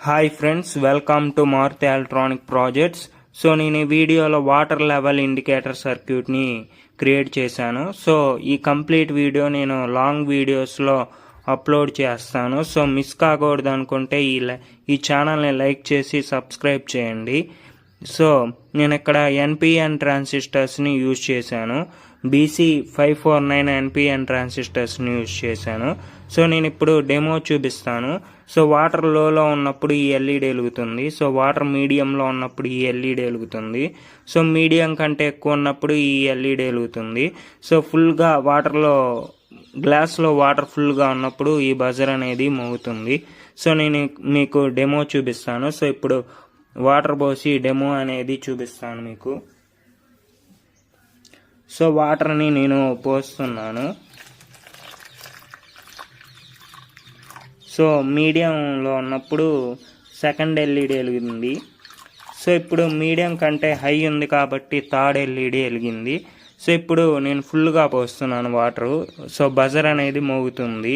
Hi friends, welcome to Maruti electronic projects. So నేను ఈ వీడియోలో వాటర్ లెవెల్ ఇండికేటర్ సర్క్యూట్ని క్రియేట్ చేశాను. సో ఈ కంప్లీట్ వీడియో నేను లాంగ్ వీడియోస్లో అప్లోడ్ చేస్తాను. సో మిస్ కాకూడదు అనుకుంటే ఈ ఛానల్ని లైక్ చేసి సబ్స్క్రైబ్ చేయండి. సో నేను ఇక్కడ ఎన్పిఎన్ ట్రాన్సిస్టర్స్ని యూజ్ చేశాను. BC549 ఎన్పిఎన్ ట్రాన్సిస్టర్స్ని యూజ్ చేశాను. సో నేను ఇప్పుడు డెమో చూపిస్తాను. సో వాటర్ లోలో ఉన్నప్పుడు ఈ ఎల్ఈడి వెలుగుతుంది. సో వాటర్ మీడియంలో ఉన్నప్పుడు ఈ ఎల్ఈడి వెలుగుతుంది. సో మీడియం కంటే ఎక్కువ ఉన్నప్పుడు ఈ ఎల్ఈడి వెలుగుతుంది. సో ఫుల్గా గ్లాస్లో వాటర్ ఫుల్గా ఉన్నప్పుడు ఈ బజర్ అనేది మోగుతుంది. సో నేను మీకు డెమో చూపిస్తాను. సో ఇప్పుడు వాటర్ పోసి డెమో అనేది చూపిస్తాను మీకు. సో వాటర్ని నేను పోస్తున్నాను. సో మీడియంలో ఉన్నప్పుడు సెకండ్ ఎల్ఈడి వెలిగింది. సో ఇప్పుడు మీడియం కంటే హై ఉంది కాబట్టి థర్డ్ ఎల్ఈడి వెలిగింది. సో ఇప్పుడు నేను ఫుల్గా పోస్తున్నాను వాటరు. సో బజర్ అనేది మోగుతుంది.